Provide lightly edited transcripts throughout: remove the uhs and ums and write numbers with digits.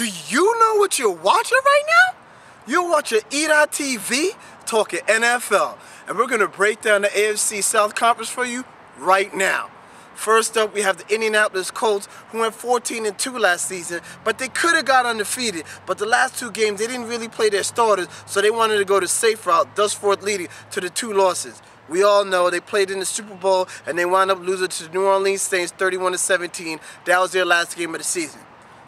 Do you know what you're watching right now? You're watching E.TV talking NFL. And we're going to break down the AFC South Conference for you right now. First up, we have the Indianapolis Colts, who went 14-2 last season, but they could have got undefeated. But the last two games, they didn't really play their starters, so they wanted to go the safe route, thus forth leading to the 2 losses. We all know they played in the Super Bowl, and they wound up losing to the New Orleans Saints 31-17. That was their last game of the season.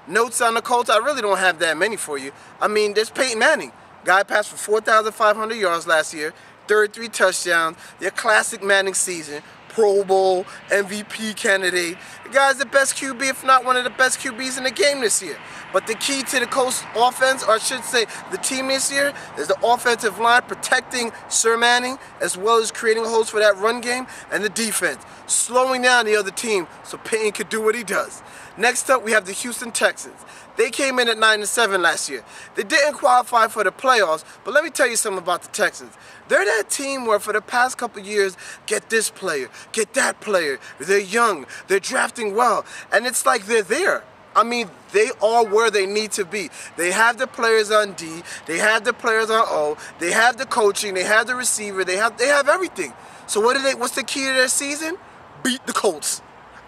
Notes on the Colts, I really don't have that many for you. I mean, there's Peyton Manning. Guy passed for 4,500 yards last year, 33 touchdowns, their classic Manning season, Pro Bowl, MVP candidate. The guy's the best QB, if not one of the best QBs in the game this year. But the key to the Colts offense, or I should say the team this year, is the offensive line protecting Sir Manning, as well as creating holes for that run game, and the defense, slowing down the other team so Peyton could do what he does. Next up, we have the Houston Texans. They came in at 9-7 last year. They didn't qualify for the playoffs, but let me tell you something about the Texans. They're that team where for the past couple of years, get this player, get that player. They're young, they're drafting well, and it's like they're there. I mean, they are where they need to be. They have the players on D, they have the players on O, they have the coaching, they have the receiver, they have everything. So what's the key to their season? Beat the Colts.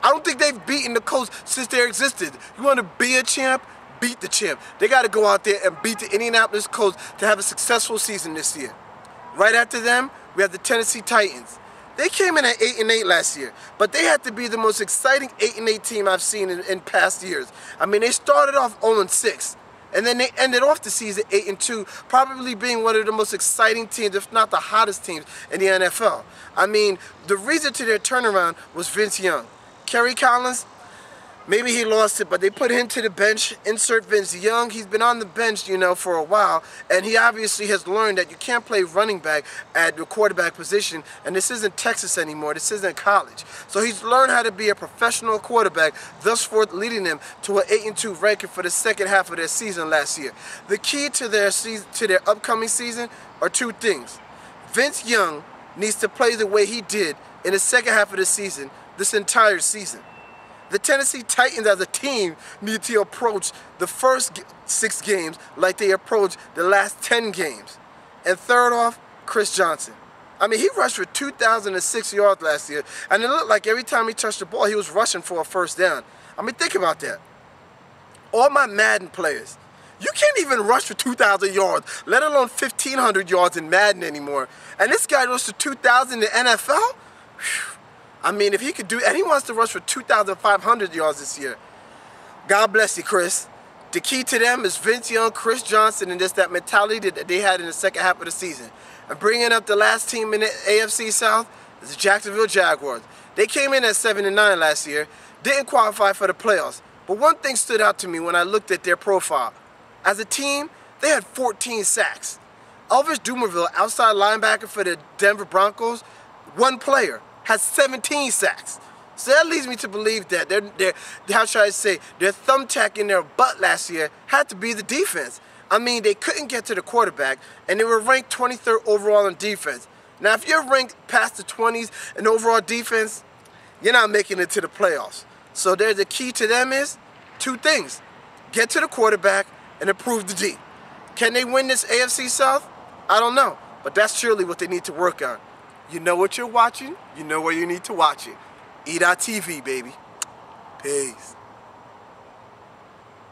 I don't think they've beaten the Colts since they existed. You want to be a champ? Beat the champ. They got to go out there and beat the Indianapolis Colts to have a successful season this year. Right after them, we have the Tennessee Titans. They came in at 8-8 last year, but they had to be the most exciting 8-8 team I've seen in past years. I mean, they started off 0-6, and then they ended off the season 8-2, probably being one of the most exciting teams, if not the hottest teams in the NFL. I mean, the reason to their turnaround was Vince Young. Kerry Collins, maybe he lost it, but they put him to the bench. Insert Vince Young. He's been on the bench, for a while, and he obviously has learned that you can't play running back at the quarterback position, and this isn't Texas anymore. This isn't college. So he's learned how to be a professional quarterback, thus forth leading them to an 8-2 ranking for the second half of their season last year. The key to their upcoming season are 2 things. Vince Young needs to play the way he did in the second half of the season, this entire season. The Tennessee Titans as a team need to approach the first 6 games like they approached the last 10 games. And third off, Chris Johnson. I mean, he rushed for 2,006 yards last year, and it looked like every time he touched the ball, he was rushing for a first down. I mean, think about that. All my Madden players, you can't even rush for 2,000 yards, let alone 1,500 yards in Madden anymore. And this guy rushed for 2,000 in the NFL? Whew. I mean, if he could do, and he wants to rush for 2,500 yards this year. God bless you, Chris. The key to them is Vince Young, Chris Johnson, and just that mentality that they had in the second half of the season. And bringing up the last team in the AFC South is the Jacksonville Jaguars. They came in at 7-9 last year, didn't qualify for the playoffs. But one thing stood out to me when I looked at their profile. As a team, they had 14 sacks. Elvis Dumervil, outside linebacker for the Denver Broncos, one player, has 17 sacks. So that leads me to believe that how should I say, their thumbtack in their butt last year had to be the defense. I mean, they couldn't get to the quarterback, and they were ranked 23rd overall in defense. Now, if you're ranked past the 20s in overall defense, you're not making it to the playoffs. So the key to them is 2 things. Get to the quarterback and improve the D. Can they win this AFC South? I don't know, but that's surely what they need to work on. You know what you're watching, you know where you need to watch it. E.TV, baby. Peace.